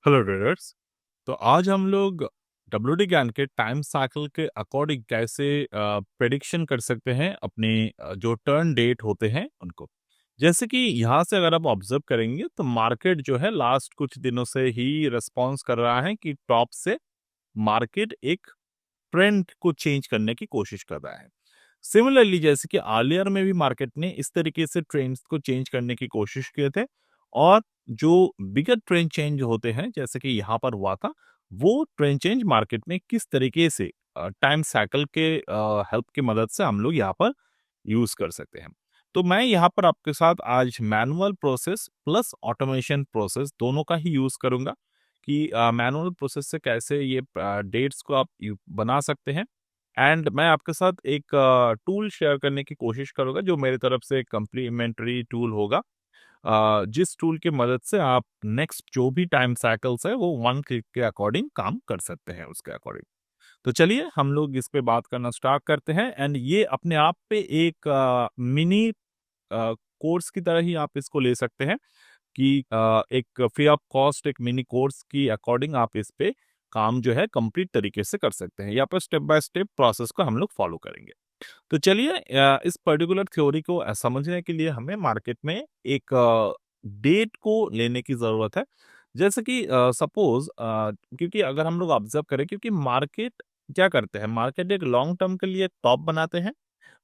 Hello traders. तो आज हम लोग डब्ल्यूटी ज्ञान के टाइम साइकिल के अकॉर्डिंग कैसे प्रेडिक्शन कर सकते हैं अपने जो टर्न डेट होते हैं उनको। जैसे कि यहाँ से अगर आप ऑब्जर्व करेंगे तो मार्केट जो है लास्ट कुछ दिनों से ही रिस्पॉन्स कर रहा है कि टॉप से मार्केट एक ट्रेंड को चेंज करने की कोशिश कर रहा है। सिमिलरली जैसे कि अर्लियर में भी मार्केट ने इस तरीके से ट्रेंड्स को चेंज करने की कोशिश किए थे और जो बिगर ट्रेंड चेंज होते हैं जैसे कि यहाँ पर हुआ था, वो ट्रेंड चेंज मार्केट में किस तरीके से टाइम साइकिल के हेल्प की मदद से हम लोग यहाँ पर यूज कर सकते हैं। तो मैं यहाँ पर आपके साथ आज manual process plus automation process दोनों का ही यूज करूंगा कि मैनुअल प्रोसेस से कैसे ये डेट्स को आप बना सकते हैं। एंड मैं आपके साथ एक टूल शेयर करने की कोशिश करूंगा जो मेरी तरफ से एक कम्प्लीमेंट्री टूल होगा, जिस टूल की मदद से आप नेक्स्ट जो भी टाइम साइकिल्स है वो वन क्लिक के अकॉर्डिंग काम कर सकते हैं उसके अकॉर्डिंग। तो चलिए हम लोग इस पे बात करना स्टार्ट करते हैं। एंड ये अपने आप पे एक मिनी कोर्स की तरह ही आप इसको ले सकते हैं कि एक फ्री ऑफ कॉस्ट एक मिनी कोर्स की अकॉर्डिंग आप इस पे काम जो है कंप्लीट तरीके से कर सकते हैं। यहाँ पर स्टेप बाय स्टेप प्रोसेस को हम लोग फॉलो करेंगे। तो चलिए इस पर्टिकुलर थ्योरी को समझने के लिए हमें मार्केट में एक डेट को लेने की जरूरत है। जैसे कि सपोज क्योंकि अगर हम लोग ऑब्जर्व करें, क्योंकि मार्केट क्या करते हैं, मार्केट एक लॉन्ग टर्म के लिए टॉप बनाते हैं,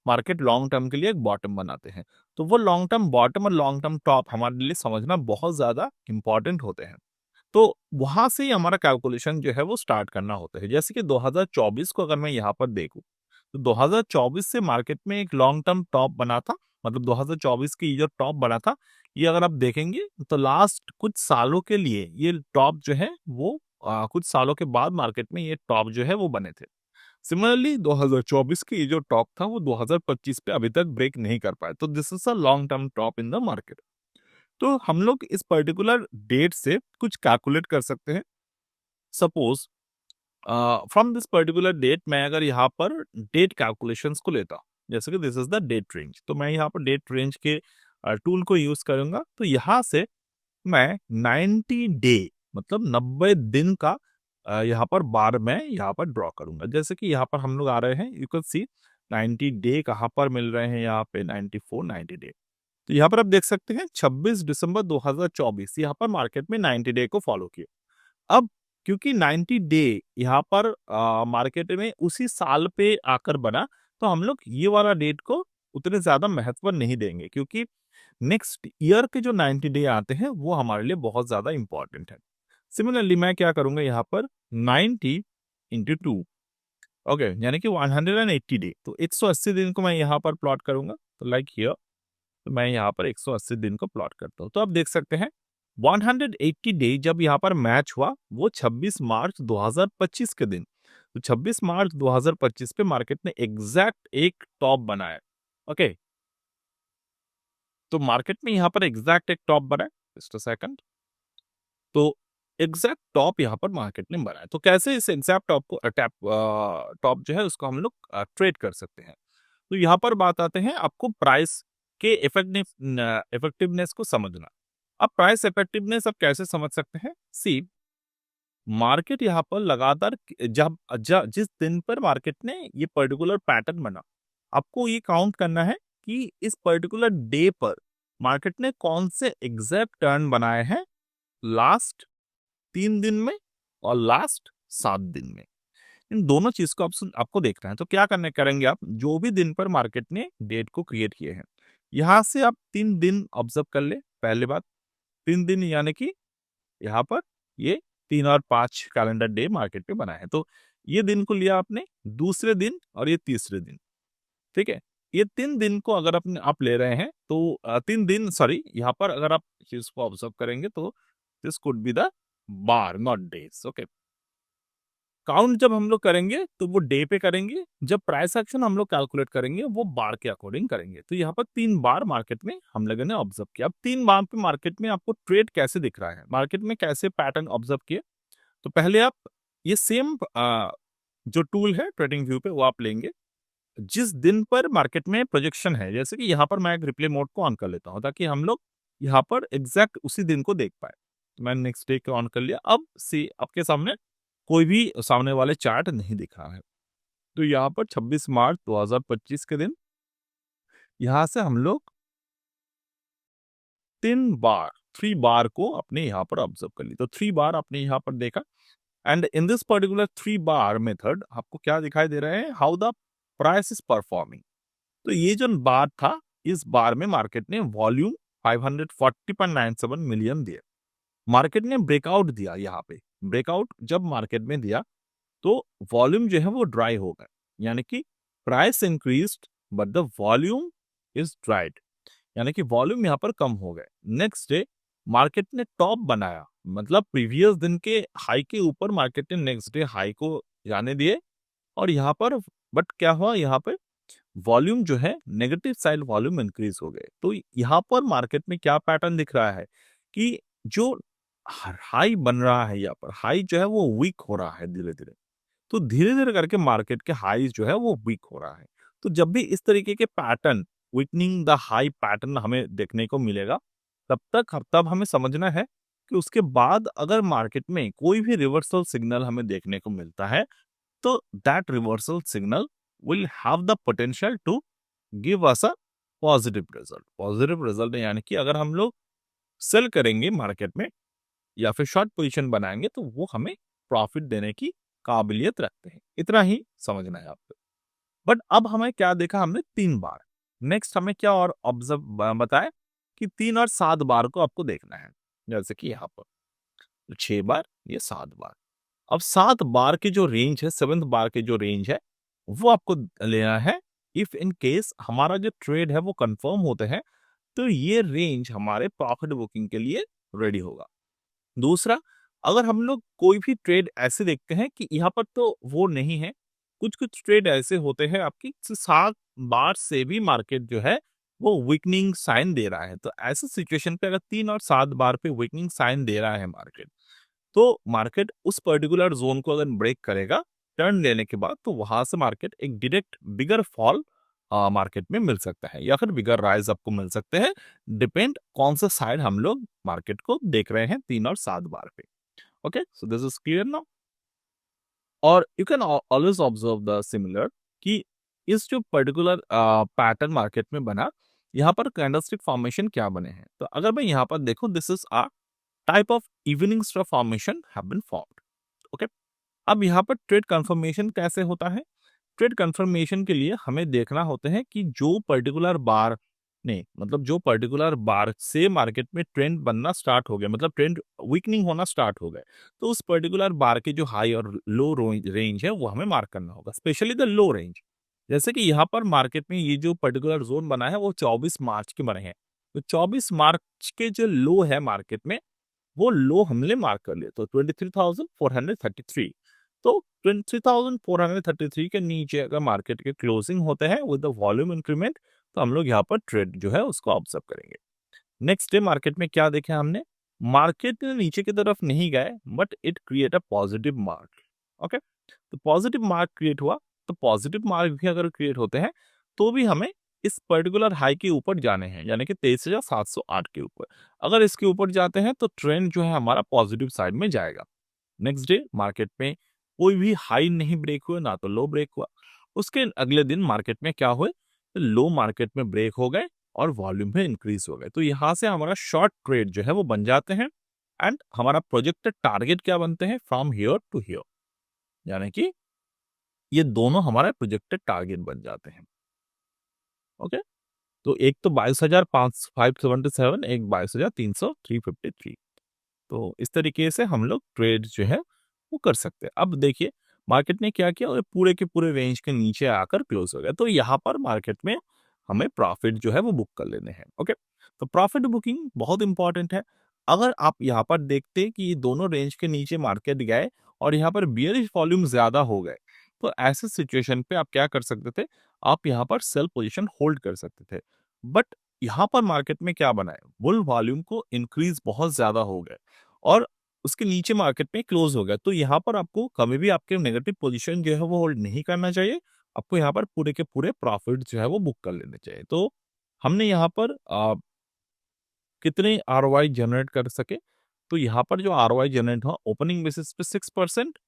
मार्केट लॉन्ग टर्म के लिए एक बॉटम बनाते हैं। तो वो लॉन्ग टर्म बॉटम और लॉन्ग टर्म टॉप हमारे लिए समझना बहुत ज्यादा इंपॉर्टेंट होते हैं। तो वहां से ही हमारा कैलकुलेशन जो है वो स्टार्ट करना होता है। जैसे कि 2024 को अगर मैं यहाँ पर देखूं तो 2024 से मार्केट में एक लॉन्ग टर्म टॉप बना था। मतलब 2024 की ये जो टॉप बना था, ये अगर आप देखेंगे तो लास्ट कुछ सालों के लिए ये टॉप जो है वो कुछ सालों के बाद मार्केट में ये टॉप जो है वो बने थे। सिमिलरली 2024 की ये जो टॉप था वो 2025 पे अभी तक ब्रेक नहीं कर पाया। तो this is a long term top in the market. तो हम लोग इस पर्टिकुलर डेट से कुछ कैलकुलेट कर सकते हैं। Suppose from this particular date मैं अगर यहाँ पर डेट कैलकुलेशंस को लेता हूँ, जैसे कि this is the date range, तो मैं यहाँ पर डेट रेंज के टूल को यूज करूंगा। तो यहाँ से मैं 90 डे मतलब 90 दिन का यहाँ पर बार मैं यहाँ पर ड्रॉ करूंगा। जैसे कि यहाँ पर हम लोग आ रहे हैं, यू कैन सी 90 डे कहाँ पर मिल रहे हैं, यहाँ पे 94 90 डे। तो यहाँ पर आप देख सकते हैं 26 दिसंबर 2024 यहाँ पर मार्केट में 90 डे को फॉलो किया। अब क्योंकि 90 डे यहाँ पर मार्केट में उसी साल पे आकर बना, तो हम लोग ये वाला डेट को उतने ज्यादा महत्व नहीं देंगे, क्योंकि नेक्स्ट ईयर के जो 90 डे आते हैं वो हमारे लिए बहुत ज्यादा इंपॉर्टेंट है। सिमिलरली मैं क्या करूंगा यहाँ पर 90 इंटू टू, ओके, यानी कि 180 डे, तो 180 दिन को मैं यहाँ पर प्लॉट करूंगा। तो लाइक हियर, तो मैं यहाँ पर 180 दिन को प्लॉट करता हूँ। तो आप देख सकते हैं 180 डे जब यहाँ पर मैच हुआ वो 26 मार्च 2025 के दिन। तो 26 मार्च 2025 पे मार्केट ने एग्जैक्ट एक टॉप बनाया। ओके, तो मार्केट में यहाँ पर एग्जैक्ट एक टॉप बना है। Just a second. तो एग्जैक्ट टॉप यहाँ पर मार्केट ने बनाया। तो कैसे इस एग्जैक्ट टॉप को टॉप जो है उसको हम लोग ट्रेड कर सकते हैं। तो यहाँ पर बात आते हैं आपको प्राइस के इफेक्टिवनेस को समझना। अब प्राइस इफेक्टिवनेस आप कैसे समझ सकते हैं, सी मार्केट यहाँ पर लगातार जिस दिन पर मार्केट ने ये पर्टिकुलर पैटर्न बना, आपको ये काउंट करना है कि इस पर्टिकुलर डे पर मार्केट ने कौन से एग्जैक्ट टर्न बनाए हैं लास्ट 3 दिन में और लास्ट 7 दिन में। इन दोनों चीज को आपको देखना है। तो क्या करने करेंगे, आप जो भी दिन पर मार्केट ने डेट को क्रिएट किए हैं, यहां से आप 3 दिन ऑब्जर्व कर ले। पहले बात, 3 दिन यानी कि यहाँ पर ये 3 और 5 कैलेंडर डे मार्केट में बना है। तो ये दिन को लिया आपने, दूसरे दिन और ये तीसरे दिन, ठीक है। ये 3 दिन को अगर आप ले रहे हैं तो 3 दिन, सॉरी, यहाँ पर अगर आप चीज को ऑब्जर्व करेंगे तो this could be the bar not days. Okay, count जब हम लोग करेंगे तो वो डे पे करेंगे, जब प्राइस एक्शन हम लोग कैलकुलेट करेंगे वो बार के अकॉर्डिंग करेंगे। तो यहाँ पर 3 बार मार्केट में हम लोगों ने ऑब्जर्व किया। अब 3 बार पे मार्केट में आपको ट्रेड कैसे दिख रहा है, मार्केट में कैसे पैटर्न ऑब्जर्व किए। तो पहले आप ये सेम जो टूल है ट्रेडिंग व्यू पे वो आप लेंगे जिस दिन पर मार्केट में प्रोजेक्शन है। जैसे कि यहाँ पर मैं एक रिप्ले मोड को ऑन कर लेता हूँ ताकि हम लोग यहाँ पर एग्जैक्ट उसी दिन को देख पाए। तो मैंने नेक्स्ट डे को ऑन कर लिया। अब सी आपके सामने कोई भी सामने वाले चार्ट नहीं दिख रहा है। तो यहाँ पर 26 मार्च 2025 के दिन यहाँ से हम लोग 3 बार को अपने यहाँ पर ऑब्जर्व कर ली। तो 3 बार आपने यहाँ पर देखा and in this particular 3 bar method आपको क्या दिखाई दे रहा है, how the price is performing. तो ये जो बार था, इस बार में मार्केट ने वॉल्यूम 540.97 मिलियन दिया। मार्केट ने ब्रेकआउट दिया, यहाँ पे ब्रेकआउट जब मार्केट में दिया तो वॉल्यूम जो है वो ड्राई हो गया, यानी कि price increased but the volume is dried, यानी कि वॉल्यूम यहाँ पर कम हो गए। नेक्स्ट डे मार्केट ने टॉप बनाया, मतलब प्रीवियस दिन के हाई के ऊपर मार्केट ने नेक्स्ट डे हाई को जाने दिए और यहाँ पर बट क्या हुआ, यहाँ पे वॉल्यूम जो है नेगेटिव साइड वॉल्यूम इंक्रीज हो गए। तो यहाँ पर मार्केट में क्या पैटर्न दिख रहा है कि जो हाई बन रहा है, यहाँ पर हाई जो है वो वीक हो रहा है धीरे धीरे। तो धीरे धीरे करके मार्केट के हाईज जो है वो वीक हो रहा है। तो जब भी इस तरीके के pattern, weakening the high pattern हमें देखने को मिलेगा, तब हमें समझना है कि उसके बाद अगर मार्केट में कोई भी रिवर्सल सिग्नल हमें देखने को मिलता है तो that reversal signal will have the potential to give us a positive result. Positive result यानी कि अगर हम लोग सेल करेंगे मार्केट में या फिर शॉर्ट पोजीशन बनाएंगे तो वो हमें प्रॉफिट देने की काबिलियत रखते हैं। इतना ही समझना है आपको। बट अब हमें क्या देखा हमने 3 बार। नेक्स्ट हमें क्या और ऑब्जर्व बताया कि 3 और 7 बार को आपको देखना है, जैसे कि यहाँ पर 6 बार, ये 7 बार। अब 7 बार की जो रेंज है, 7th बार की जो रेंज है वो आपको लेना है। इफ इन केस हमारा जो ट्रेड है वो कंफर्म होते हैं तो ये रेंज हमारे प्रॉफिट बुकिंग के लिए रेडी होगा। दूसरा, अगर हम लोग कोई भी ट्रेड ऐसे देखते हैं कि यहाँ पर तो वो नहीं है, कुछ कुछ ट्रेड ऐसे होते हैं आपकी 7 बार से भी मार्केट जो है वो वीकनिंग साइन दे रहा है। तो ऐसे सिचुएशन पे अगर 3 और 7 बार पे वीकनिंग साइन दे रहा है मार्केट, तो मार्केट उस पर्टिकुलर जोन को अगर ब्रेक करेगा टर्न लेने के बाद, तो वहां से मार्केट एक डायरेक्ट बिगर फॉल मार्केट में मिल सकता है या फिर बिगर राइज आपको मिल सकते हैं, डिपेंड कौन सा साइड हम लोग मार्केट को देख रहे हैं 3 और 7 बार पे। Okay, so this is clear now. और you can always observe the similar कि इस जो पर्टिकुलर पैटर्न मार्केट में बना, यहाँ पर कैंडलस्टिक फॉर्मेशन क्या बने हैं। तो अगर मैं यहाँ पर देखूं, this is a type of evening star formation have been formed. Okay, अब यहाँ पर ट्रेड कंफर्मेशन कैसे होता है। ट्रेड कंफर्मेशन के लिए हमें देखना होता है कि जो पर्टिकुलर बार ने, मतलब जो पर्टिकुलर बार से मार्केट में ट्रेंड बनना स्टार्ट हो गया, मतलब ट्रेंड वीकनिंग होना स्टार्ट हो गए, तो उस पर्टिकुलर बार के जो हाई और लो रेंज है वो हमें मार्क करना होगा, स्पेशली द लो रेंज। जैसे कि यहाँ पर मार्केट में ये जो पर्टिकुलर जोन बना है वो 24 मार्च के बने हैं। तो 24 मार्च के जो लो है मार्केट में, वो लो हमने मार्क कर लिया। तो 23,433, तो 23,433 के नीचे अगर मार्केट के क्लोजिंग होते हैं विद द वॉल्यूम इंक्रीमेंट, तो हम लोग यहाँ पर ट्रेड जो है उसको ऑब्जर्व करेंगे। नेक्स्ट डे मार्केट में क्या देखा हमने, मार्केट नीचे की तरफ नहीं गए but it create a positive mark. Okay, तो पॉजिटिव मार्क क्रिएट हुआ। तो पॉजिटिव मार्क भी अगर क्रिएट होते हैं तो भी हमें इस पर्टिकुलर हाई के ऊपर जाने हैं, यानी कि 23,708 के ऊपर। अगर इसके ऊपर जाते हैं तो ट्रेंड जो है हमारा पॉजिटिव साइड में जाएगा। नेक्स्ट डे मार्केट में कोई भी हाई नहीं ब्रेक हुआ, ना तो लो ब्रेक हुआ। उसके अगले दिन मार्केट में क्या हुए, लो मार्केट में ब्रेक हो गए और वॉल्यूम में इंक्रीज हो गए। तो यहाँ से हमारा शॉर्ट ट्रेड जो है वो बन जाते हैं एंड हमारा प्रोजेक्टेड टारगेट क्या बनते हैं, फ्रॉम हियर टू हियर, यानी कि ये दोनों हमारा प्रोजेक्टेड टारगेट बन जाते हैं। ओके, तो एक तो 22,577, एक 22,353। तो इस तरीके से हम लोग ट्रेड जो है वो कर सकते हैं। अब देखिए मार्केट ने क्या किया, और पूरे के पूरे रेंज के नीचे आकर क्लोज हो गया। तो यहाँ पर मार्केट में हमें प्रॉफिट जो है वो बुक कर लेने हैं। ओके, तो प्रॉफिट बुकिंग बहुत इंपॉर्टेंट है। अगर आप यहाँ पर देखते हैं कि ये दोनों रेंज के नीचे मार्केट गए और यहाँ पर बियरिश वॉल्यूम ज्यादा हो गए, तो ऐसे सिचुएशन पे आप क्या कर सकते थे, आप यहाँ पर सेल पोजीशन होल्ड कर सकते थे। बट यहाँ पर मार्केट में क्या बना है, बुल वॉल्यूम को इंक्रीज बहुत ज्यादा हो गए और उसके नीचे मार्केट में क्लोज हो गया। तो यहाँ पर आपको कभी भी आपके नेगेटिव पोजीशन जो है वो होल्ड नहीं करना चाहिए। आपको यहाँ पर पूरे के पूरे प्रॉफिट जो है वो बुक कर लेने चाहिए। तो हमने यहाँ पर कितने आरओआई जनरेट कर सके, तो यहाँ पर जो आरओआई जनरेट हुआ ओपनिंग बेसिस पे 6%,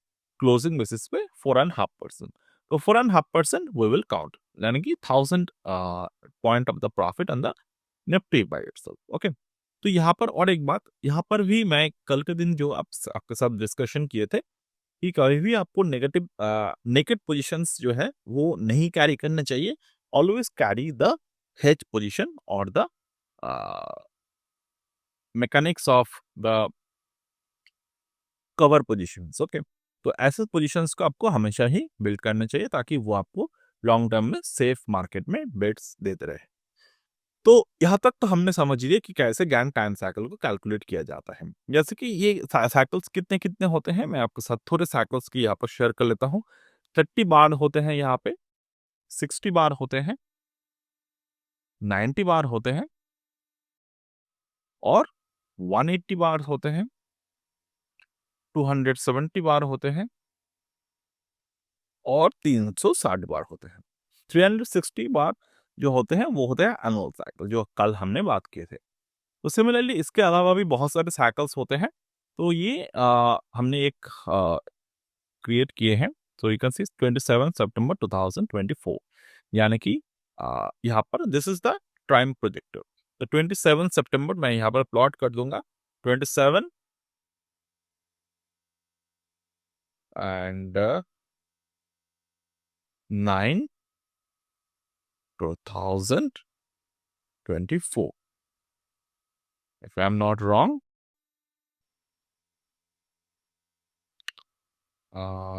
क्लोजिंग बेसिस पे 4.5%। तो 4.5% वी विल काउंट, यानी कि 1000 point of the profit on the Nifty by itself. Okay, तो यहाँ पर और एक बात, यहाँ पर भी मैं कल के दिन जो आपके साथ डिस्कशन किए थे कि कभी भी आपको नेगेटिव नेकेड पोजीशंस जो है वो नहीं कैरी करना चाहिए। Always carry the hedge position और the mechanics of the cover positions. Okay, तो ऐसे पोजीशंस को आपको हमेशा ही बिल्ड करना चाहिए ताकि वो आपको लॉन्ग टर्म में सेफ मार्केट में बेट्स देते रहे। तो यहाँ तक तो हमने समझ लिया कि कैसे गैंग टाइम साइकिल को कैलकुलेट किया जाता है। जैसे कि ये साइकिल्स कितने कितने होते हैं, मैं आपके साथ थोड़े साइकिल्स की यहाँ पर शेयर कर लेता हूँ। 30 बार होते हैं यहाँ पे, 60 बार होते हैं, 90 बार होते हैं और 180 बार होते हैं, 270 बार होते हैं और 360 बार होते हैं। 360 बार जो होते हैं वो होते हैं एनुअल साइकिल, जो कल हमने बात किए थे। तो सिमिलरली इसके अलावा भी बहुत सारे साइकिल्स होते हैं। तो ये हमने एक क्रिएट किए हैं। तो यू कैन सी 27 सितंबर 2024, यानी कि यहाँ पर this is the time projector. तो 27 सितंबर मैं यहाँ पर प्लॉट कर दूंगा। 27 and 9 2024, if I'm not wrong,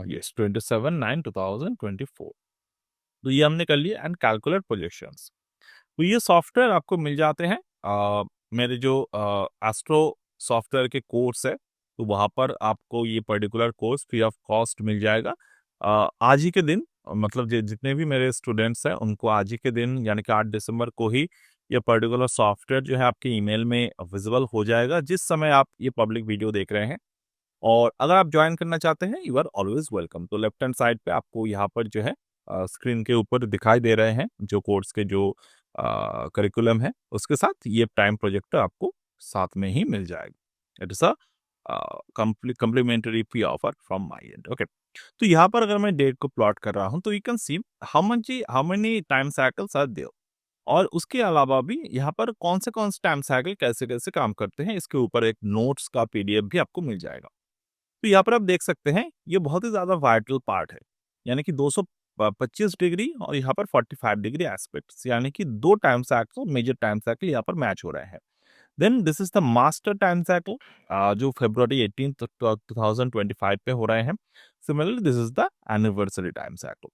yes 27/9/2024। तो ये हमने कर लिया एंड कैलकुलेट प्रोजेक्शंस। तो ये सॉफ्टवेयर आपको मिल जाते हैं मेरे जो एस्ट्रो सॉफ्टवेयर के कोर्स है, तो वहाँ पर आपको ये particular course free of cost मिल जाएगा। आज ही के दिन, मतलब जितने भी मेरे स्टूडेंट्स हैं उनको आज ही के दिन यानी कि 8 दिसंबर को ही ये पर्टिकुलर सॉफ्टवेयर जो है आपके ईमेल में विजिबल हो जाएगा जिस समय आप ये पब्लिक वीडियो देख रहे हैं। और अगर आप ज्वाइन करना चाहते हैं, यू आर ऑलवेज वेलकम। तो लेफ्ट हैंड साइड पे आपको यहाँ पर जो है स्क्रीन के ऊपर दिखाई दे रहे हैं जो कोर्स के जो करिकुलम है, उसके साथ ये टाइम प्रोजेक्टर आपको साथ में ही मिल जाएगा। It is a complimentary free offer from my and. Okay, तो यहाँ पर अगर मैं डेट को प्लॉट कर रहा हूँ तो you can see how many time cycles are there, और उसके अलावा भी यहाँ पर कौन से टाइम साइकिल कैसे कैसे काम करते हैं, इसके ऊपर एक नोट्स का पीडीएफ भी आपको मिल जाएगा। तो यहाँ पर आप देख सकते हैं ये बहुत ही ज्यादा वाइटल पार्ट है, यानी कि 225 डिग्री और यहाँ पर 45 डिग्री एस्पेक्ट्स, यानी कि दो time cycle, major time cycle यहाँ पर मैच हो रहे हैं। Then this is the master time cycle जो February 18 2025 पे हो रहे हैं। Similarly this is the anniversary time cycle.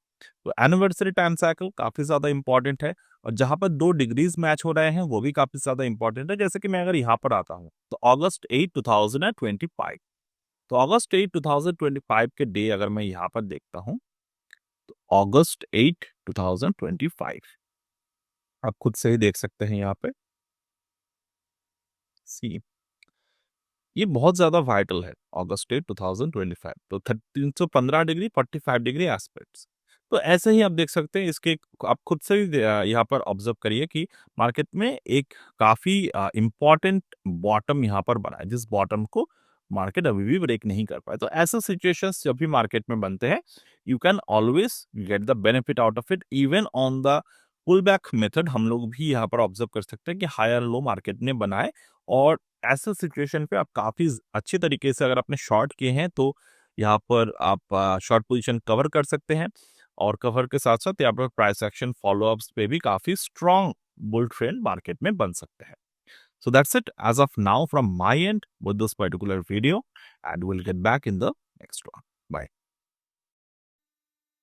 तो एनिवर्सरी टाइम साइकिल काफी ज्यादा इंपॉर्टेंट है, और जहां पर 2 डिग्रीज मैच हो रहे हैं वो भी काफी ज्यादा इंपॉर्टेंट है। जैसे कि मैं अगर यहाँ पर आता हूँ तो August 8 2025, तो अगस्त 8 2025 के डे अगर मैं यहाँ पर देखता हूँ तो अगस्त 8 2025 आप खुद से ही देख सकते हैं यहाँ पे। सी, ये बहुत ज्यादा वाइटल है अगस्त 8 2025। तो 315 डिग्री 45 डिग्री एस्पेक्ट्स। तो ऐसे ही आप देख सकते हैं इसके, आप खुद से ही यहाँ पर ऑब्जर्व करिए कि मार्केट में एक काफी इंपॉर्टेंट बॉटम यहाँ पर बना है, जिस बॉटम को मार्केट अभी भी ब्रेक नहीं कर पाए। तो ऐसे सिचुएशंस जब भी मार्केट में बनते हैं, you can always get the benefit out of it. Even on the pull back method हम लोग भी यहाँ पर ऑब्जर्व कर सकते हैं कि हायर लो मार्केट ने बनाए, और ऐसे सिचुएशन पे आप काफी अच्छे तरीके से अगर आपने शॉर्ट किए हैं तो यहाँ पर आप शॉर्ट पोजीशन कवर कर सकते हैं, और कवर के साथ साथ यहाँ पर प्राइस एक्शन फॉलोअप्स पे भी काफी स्ट्रॉन्ग बुल ट्रेंड मार्केट में बन सकते हैं। So that's it as of now from my end with this particular video, and we'll get back in the next one. Bye.